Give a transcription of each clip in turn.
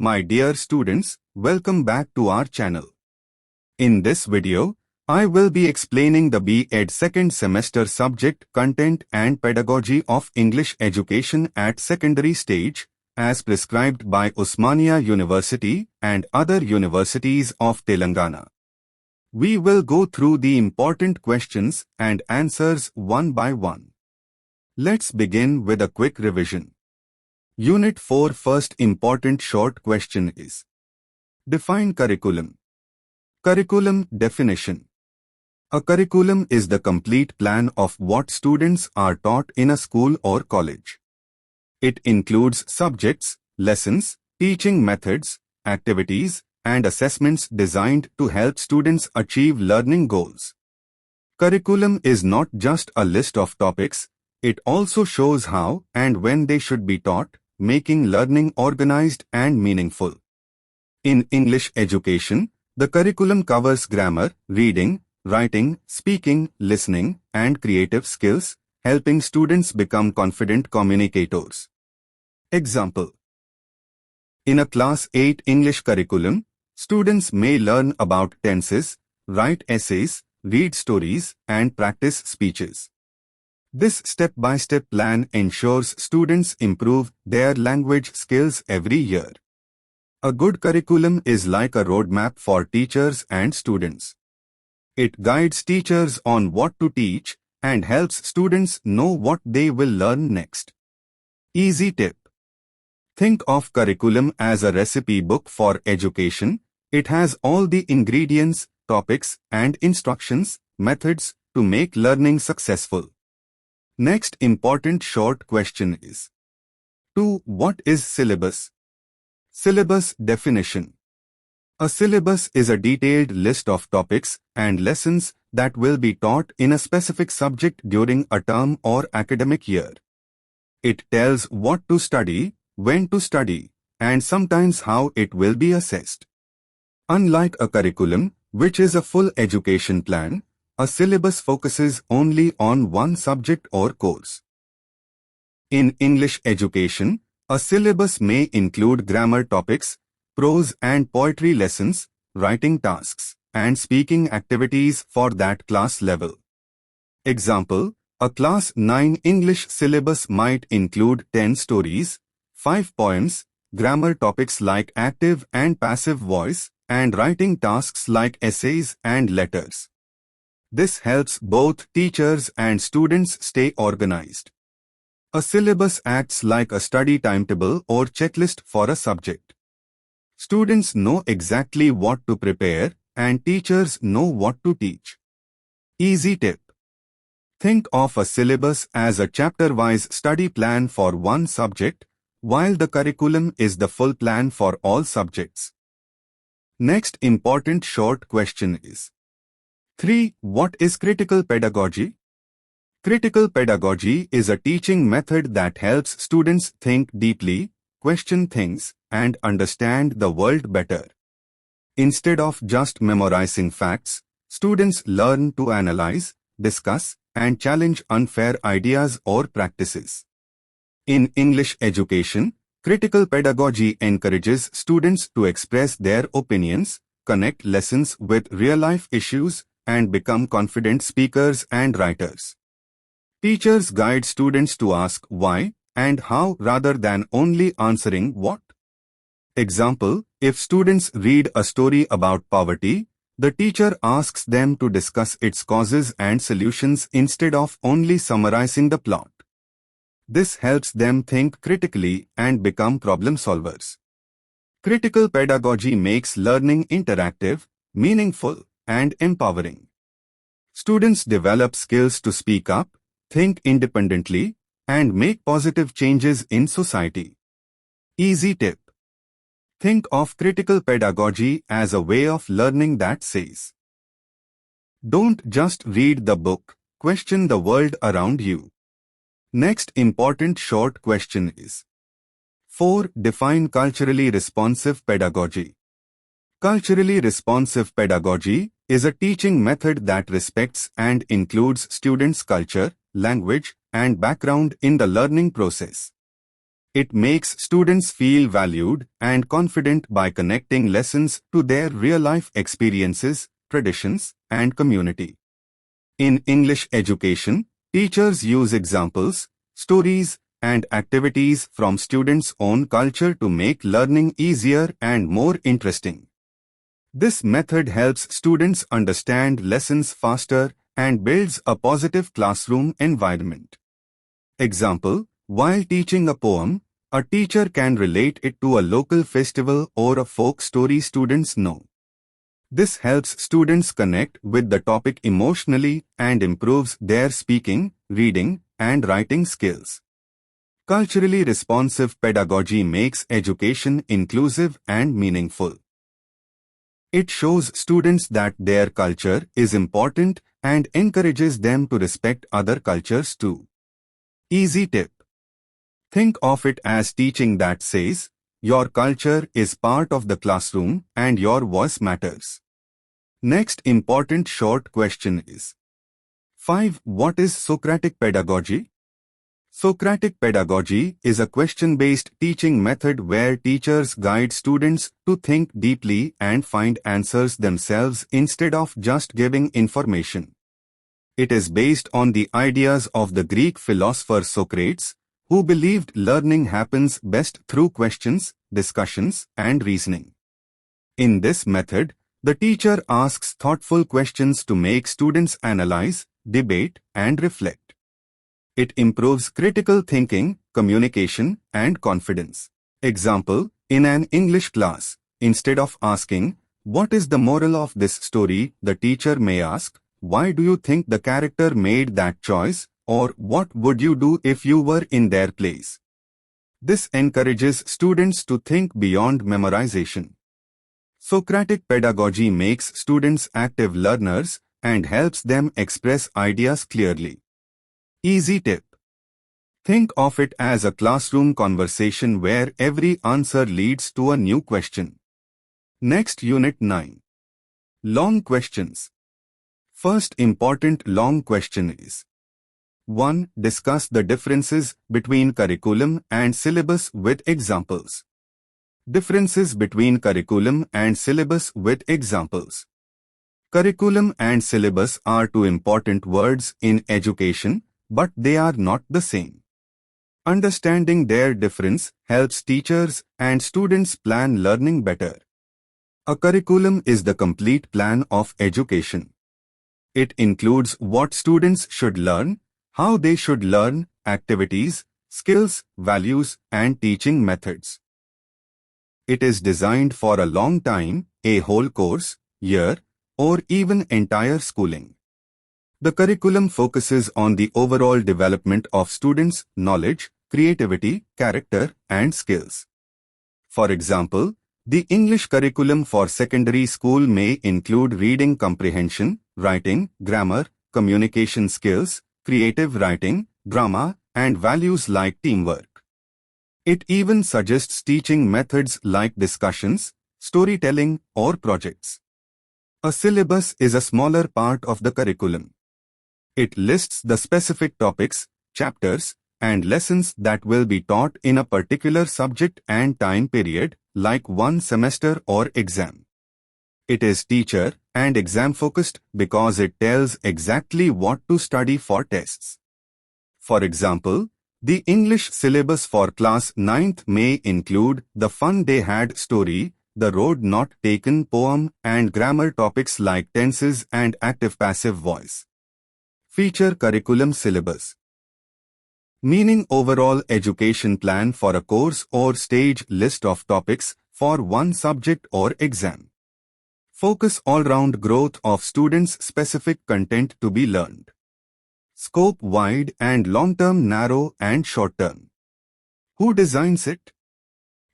My dear students, welcome back to our channel. In this video, I will be explaining the B.Ed second semester subject content and pedagogy of English education at secondary stage as prescribed by Osmania University and other universities of Telangana. We will go through the important questions and answers one by one. Let's begin with a quick revision. Unit 4 first important short question is: define curriculum. Curriculum definition. A curriculum is the complete plan of what students are taught in a school or college. It includes subjects, lessons, teaching methods, activities, and assessments designed to help students achieve learning goals. Curriculum is not just a list of topics, it also shows how and when they should be taught, making learning organized and meaningful. In English education, the curriculum covers grammar, reading, writing, speaking, listening, and creative skills, helping students become confident communicators. Example: in a Class 8 English curriculum, students may learn about tenses, write essays, read stories, and practice speeches. This step-by-step plan ensures students improve their language skills every year. A good curriculum is like a roadmap for teachers and students. It guides teachers on what to teach and helps students know what they will learn next. Easy tip: think of curriculum as a recipe book for education. It has all the ingredients, topics, and instructions, methods to make learning successful. Next important short question is: 2. What is syllabus? Syllabus definition. A syllabus is a detailed list of topics and lessons that will be taught in a specific subject during a term or academic year. It tells what to study, when to study, and sometimes how it will be assessed. Unlike a curriculum, which is a full education plan, a syllabus focuses only on one subject or course. In English education, a syllabus may include grammar topics, prose and poetry lessons, writing tasks, and speaking activities for that class level. Example: a Class 9 English syllabus might include 10 stories, 5 poems, grammar topics like active and passive voice, and writing tasks like essays and letters. This helps both teachers and students stay organized. A syllabus acts like a study timetable or checklist for a subject. Students know exactly what to prepare, and teachers know what to teach. Easy tip: think of a syllabus as a chapter-wise study plan for one subject, while the curriculum is the full plan for all subjects. Next important short question is: 3. What is critical pedagogy? Critical pedagogy is a teaching method that helps students think deeply, question things, and understand the world better. Instead of just memorizing facts, students learn to analyze, discuss, and challenge unfair ideas or practices. In English education, critical pedagogy encourages students to express their opinions, connect lessons with real-life issues, and become confident speakers and writers. Teachers guide students to ask why and how rather than only answering what. Example: if students read a story about poverty, the teacher asks them to discuss its causes and solutions instead of only summarizing the plot. This helps them think critically and become problem solvers. Critical pedagogy makes learning interactive, meaningful, and empowering. Students develop skills to speak up, think independently, and make positive changes in society. Easy tip: think of critical pedagogy as a way of learning that says, don't just read the book, question the world around you. Next important short question is: 4. Define culturally responsive pedagogy. Culturally responsive pedagogy is a teaching method that respects and includes students' culture, language, and background in the learning process. It makes students feel valued and confident by connecting lessons to their real-life experiences, traditions, and community. In English education, teachers use examples, stories, and activities from students' own culture to make learning easier and more interesting. This method helps students understand lessons faster and builds a positive classroom environment. Example: while teaching a poem, a teacher can relate it to a local festival or a folk story students know. This helps students connect with the topic emotionally and improves their speaking, reading, and writing skills. Culturally responsive pedagogy makes education inclusive and meaningful. It shows students that their culture is important and encourages them to respect other cultures too. Easy tip: think of it as teaching that says, your culture is part of the classroom and your voice matters. Next important short question is 5. What is Socratic pedagogy? Socratic pedagogy is a question-based teaching method where teachers guide students to think deeply and find answers themselves instead of just giving information. It is based on the ideas of the Greek philosopher Socrates, who believed learning happens best through questions, discussions, and reasoning. In this method, the teacher asks thoughtful questions to make students analyze, debate, and reflect. It improves critical thinking, communication, and confidence. Example: in an English class, instead of asking, "What is the moral of this story?" the teacher may ask, "Why do you think the character made that choice?" or "What would you do if you were in their place?" This encourages students to think beyond memorization. Socratic pedagogy makes students active learners and helps them express ideas clearly. Easy tip: think of it as a classroom conversation where every answer leads to a new question. Next, Unit 9. Long questions. First important long question is 1. Discuss the differences between curriculum and syllabus with examples. Differences between curriculum and syllabus with examples. Curriculum and syllabus are two important words in education, but they are not the same. Understanding their difference helps teachers and students plan learning better. A curriculum is the complete plan of education. It includes what students should learn, how they should learn, activities, skills, values, and teaching methods. It is designed for a long time, a whole course, year, or even entire schooling. The curriculum focuses on the overall development of students' knowledge, creativity, character, and skills. For example, the English curriculum for secondary school may include reading comprehension, writing, grammar, communication skills, creative writing, drama, and values like teamwork. It even suggests teaching methods like discussions, storytelling, or projects. A syllabus is a smaller part of the curriculum. It lists the specific topics, chapters, and lessons that will be taught in a particular subject and time period, like one semester or exam. It is teacher and exam focused because it tells exactly what to study for tests. For example, the English syllabus for class 9th may include the Fun Day Had story, the Road Not Taken poem, and grammar topics like tenses and active-passive voice. Feature curriculum syllabus. Meaning overall education plan for a course or stage list of topics for one subject or exam. Focus all-round growth of students' specific content to be learned. Scope wide and long-term, narrow and short-term. Who designs it?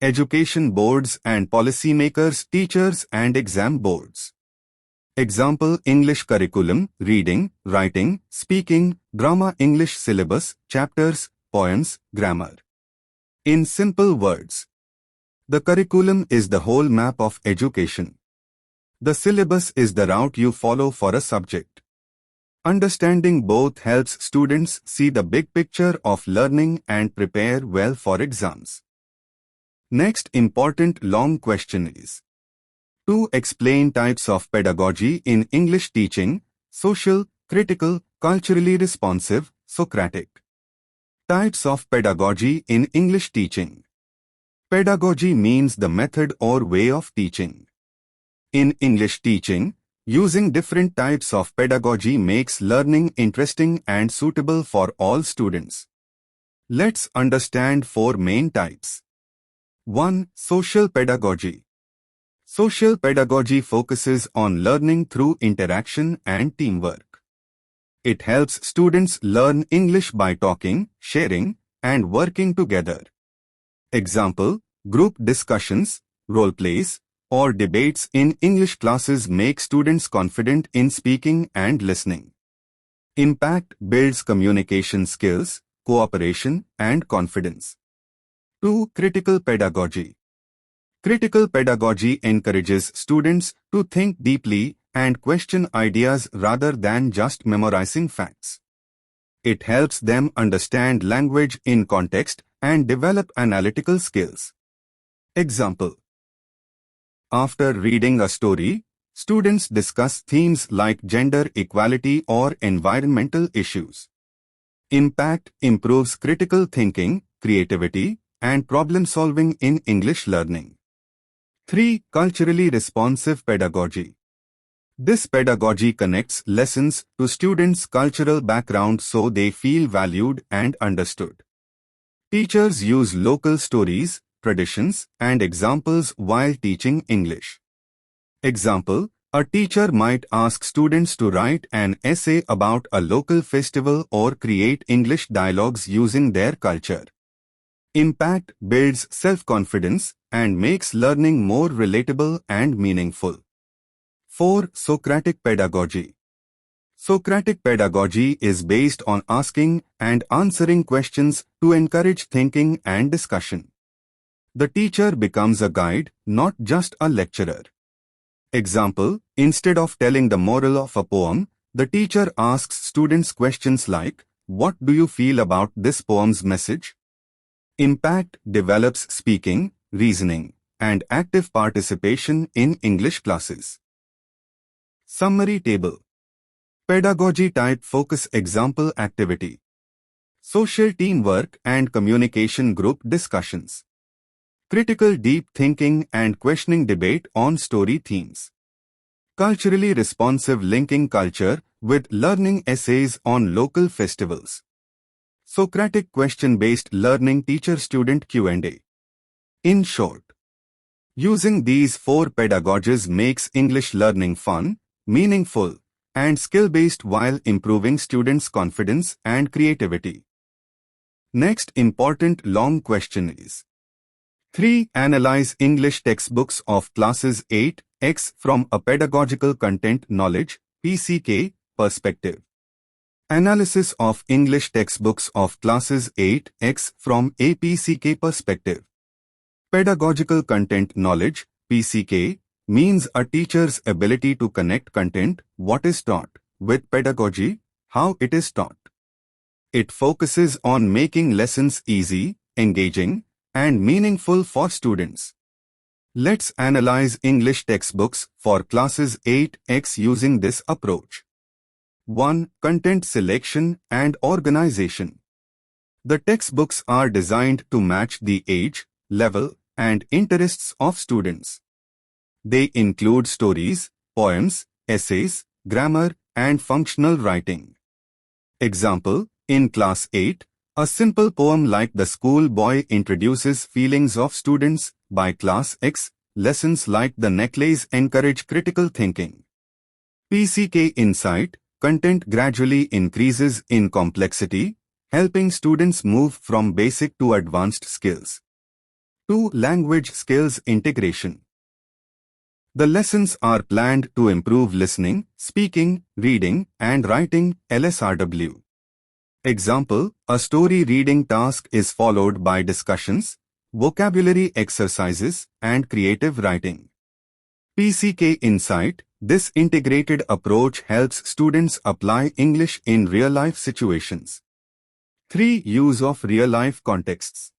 Education boards and policymakers, teachers and exam boards. Example: English curriculum, reading, writing, speaking, drama. English syllabus, chapters, poems, grammar. In simple words, the curriculum is the whole map of education. The syllabus is the route you follow for a subject. Understanding both helps students see the big picture of learning and prepare well for exams. Next important long question is to explain types of pedagogy in English teaching: social, critical, culturally responsive, Socratic. Types of pedagogy in English teaching. Pedagogy means the method or way of teaching. In English teaching, using different types of pedagogy makes learning interesting and suitable for all students. Let's understand four main types. 1. Social pedagogy. Social pedagogy focuses on learning through interaction and teamwork. It helps students learn English by talking, sharing, and working together. Example: group discussions, role plays, or debates in English classes make students confident in speaking and listening. Impact builds communication skills, cooperation, and confidence. 2. Critical pedagogy. Critical pedagogy encourages students to think deeply and question ideas rather than just memorizing facts. It helps them understand language in context and develop analytical skills. Example: after reading a story, students discuss themes like gender equality or environmental issues. Impact improves critical thinking, creativity, and problem-solving in English learning. 3. Culturally responsive pedagogy. This pedagogy connects lessons to students' cultural background so they feel valued and understood. Teachers use local stories, traditions, and examples while teaching English. Example: a teacher might ask students to write an essay about a local festival or create English dialogues using their culture. Impact builds self-confidence and makes learning more relatable and meaningful. 4. Socratic pedagogy. Socratic pedagogy is based on asking and answering questions to encourage thinking and discussion. The teacher becomes a guide, not just a lecturer. Example: instead of telling the moral of a poem, the teacher asks students questions like, "What do you feel about this poem's message?" Impact develops speaking, reasoning, and active participation in English classes. Summary table. Pedagogy type: focus, example activity. Social teamwork and communication, group discussions. Critical deep thinking and questioning, debate on story themes. Culturally responsive, linking culture with learning, essays on local festivals. Socratic question-based learning, teacher-student Q&A. In short, using these four pedagogies makes English learning fun, meaningful, and skill-based while improving students' confidence and creativity. Next important long question is 3. Analyze English textbooks of classes 8x from a pedagogical content knowledge (PCK) perspective. Analysis of English textbooks of classes 8x from a PCK perspective. Pedagogical content knowledge (PCK) means a teacher's ability to connect content, what is taught, with pedagogy, how it is taught. It focuses on making lessons easy, engaging, and meaningful for students. Let's analyze English textbooks for classes 8x using this approach. 1. Content selection and organization. The textbooks are designed to match the age, level, and interests of students. They include stories, poems, essays, grammar, and functional writing. Example: in class 8, a simple poem like The Schoolboy introduces feelings of students. By class X, lessons like The Necklace encourage critical thinking. PCK Insight: content gradually increases in complexity, helping students move from basic to advanced skills. 2. Language skills integration. The lessons are planned to improve listening, speaking, reading, and writing (LSRW). Example: a story reading task is followed by discussions, vocabulary exercises, and creative writing. PCK Insight This integrated approach helps students apply English in real-life situations. 3. Use of real-life contexts.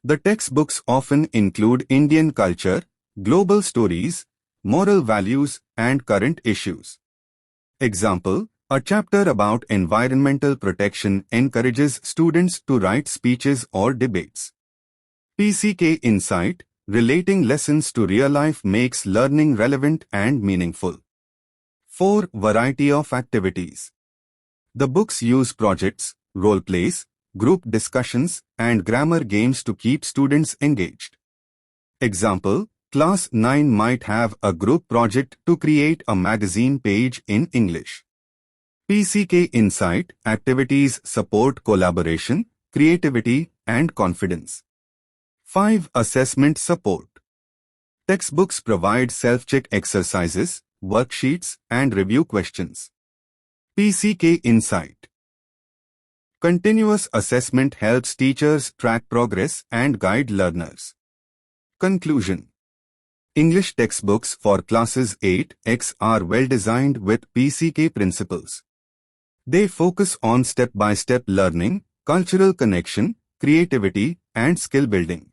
The textbooks often include Indian culture, global stories, moral values, and current issues. Example, a chapter about environmental protection encourages students to write speeches or debates. PCK Insight, relating lessons to real life makes learning relevant and meaningful. 4. Variety of activities. The books use projects, role plays, group discussions, and grammar games to keep students engaged. Example, Class 9 might have a group project to create a magazine page in English. PCK Insight activities support collaboration, creativity, and confidence. 5. Assessment support. Textbooks provide self-check exercises, worksheets, and review questions. PCK Insight. Continuous assessment helps teachers track progress and guide learners. Conclusion. English textbooks for classes 8x are well designed with PCK principles. They focus on step-by-step learning, cultural connection, creativity, and skill building.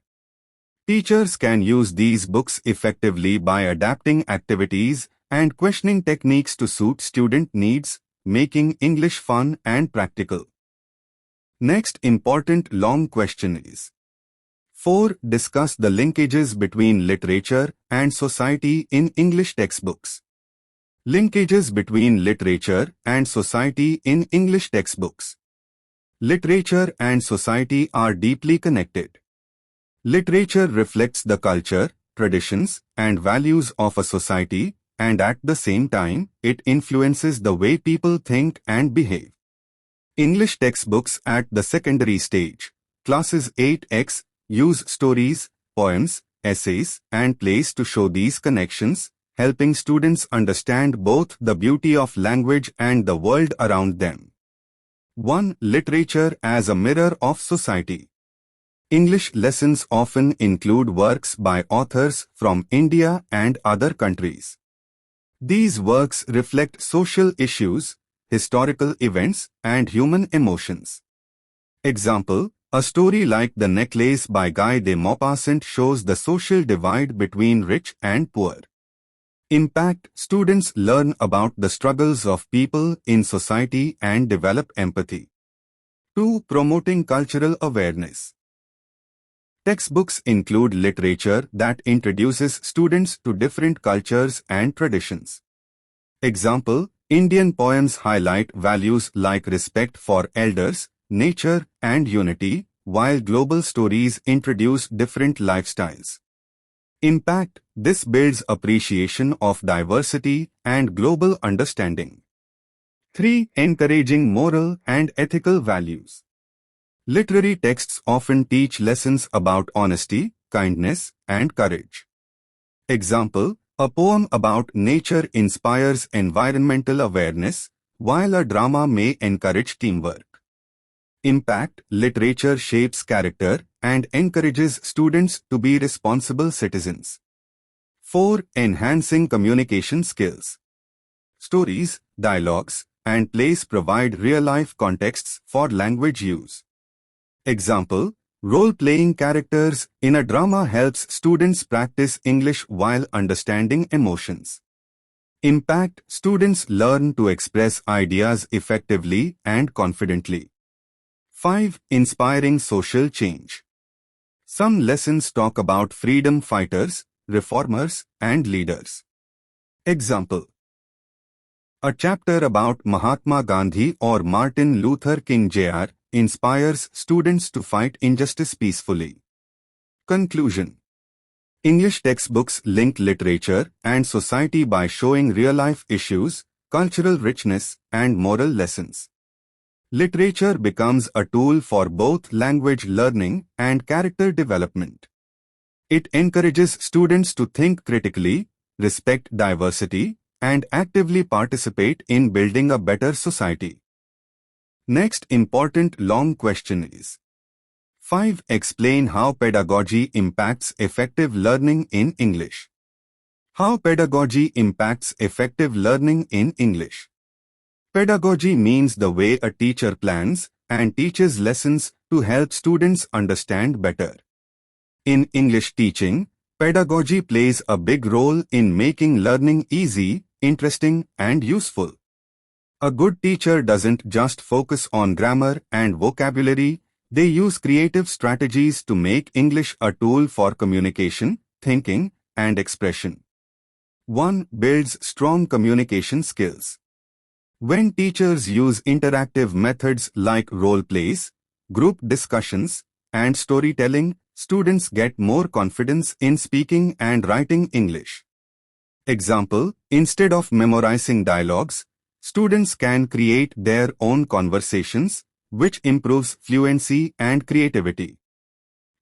Teachers can use these books effectively by adapting activities and questioning techniques to suit student needs, making English fun and practical. Next important long question is: 4. Discuss the linkages between literature and society in English textbooks. Linkages between literature and society in English textbooks. Literature and society are deeply connected. Literature reflects the culture, traditions, and values of a society, and at the same time, it influences the way people think and behave. English textbooks at the secondary stage, classes 8x, use stories, poems, essays, and plays to show these connections, helping students understand both the beauty of language and the world around them. 1. Literature as a mirror of society. English lessons often include works by authors from India and other countries. These works reflect social issues, historical events, and human emotions. Example, a story like The Necklace by Guy de Maupassant shows the social divide between rich and poor. Impact: students learn about the struggles of people in society and develop empathy. 2. Promoting cultural awareness. Textbooks include literature that introduces students to different cultures and traditions. Example, Indian poems highlight values like respect for elders, nature, and unity, while global stories introduce different lifestyles. Impact: this builds appreciation of diversity and global understanding. 3. Encouraging moral and ethical values. Literary texts often teach lessons about honesty, kindness, and courage. Example, a poem about nature inspires environmental awareness, while a drama may encourage teamwork. Impact: literature shapes character and encourages students to be responsible citizens. 4. Enhancing communication skills. Stories, dialogues, and plays provide real-life contexts for language use. Example, role-playing characters in a drama helps students practice English while understanding emotions. Impact: students learn to express ideas effectively and confidently. 5. Inspiring social change. Some lessons talk about freedom fighters, reformers, and leaders. Example, a chapter about Mahatma Gandhi or Martin Luther King Jr. inspires students to fight injustice peacefully. Conclusion. English textbooks link literature and society by showing real-life issues, cultural richness, and moral lessons. Literature becomes a tool for both language learning and character development. It encourages students to think critically, respect diversity, and actively participate in building a better society. Next important long question is: 5. Explain how pedagogy impacts effective learning in English. How pedagogy impacts effective learning in English. Pedagogy means the way a teacher plans and teaches lessons to help students understand better. In English teaching, pedagogy plays a big role in making learning easy, interesting, and useful. A good teacher doesn't just focus on grammar and vocabulary, they use creative strategies to make English a tool for communication, thinking, and expression. 1. Builds strong communication skills. When teachers use interactive methods like role plays, group discussions, and storytelling, students get more confidence in speaking and writing English. Example, instead of memorizing dialogues, students can create their own conversations, which improves fluency and creativity.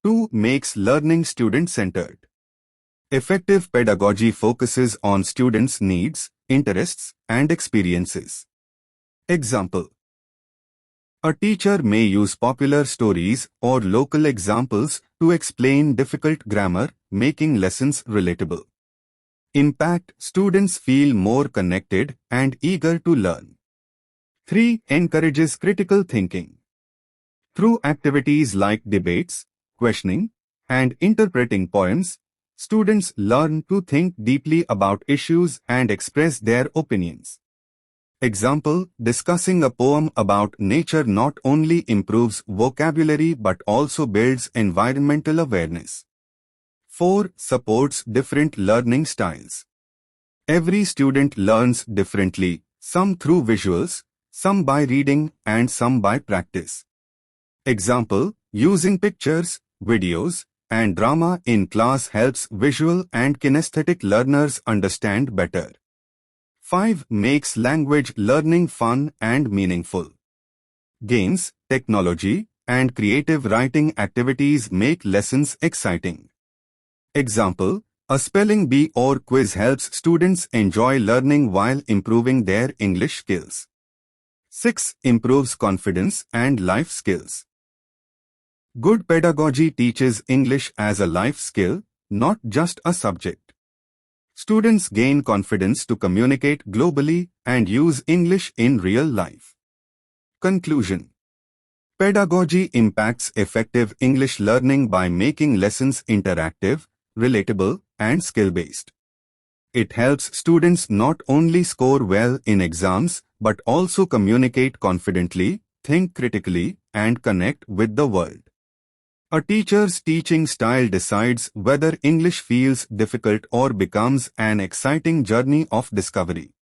2. Makes learning student-centered. Effective pedagogy focuses on students' needs, interests, and experiences. Example. A teacher may use popular stories or local examples to explain difficult grammar, making lessons relatable. Impact. Students feel more connected and eager to learn. 3. Encourages critical thinking. Through activities like debates, questioning, and interpreting poems, students learn to think deeply about issues and express their opinions. Example, discussing a poem about nature not only improves vocabulary but also builds environmental awareness. 4. Supports different learning styles. Every student learns differently, some through visuals, some by reading, and some by practice. Example, using pictures, videos, and drama in class helps visual and kinesthetic learners understand better. 5. Makes language learning fun and meaningful. Games, technology, and creative writing activities make lessons exciting. Example, a spelling bee or quiz helps students enjoy learning while improving their English skills. 6. Improves confidence and life skills. Good pedagogy teaches English as a life skill, not just a subject. Students gain confidence to communicate globally and use English in real life. Conclusion. Pedagogy impacts effective English learning by making lessons interactive, relatable, and skill-based. It helps students not only score well in exams but also communicate confidently, think critically, and connect with the world. A teacher's teaching style decides whether English feels difficult or becomes an exciting journey of discovery.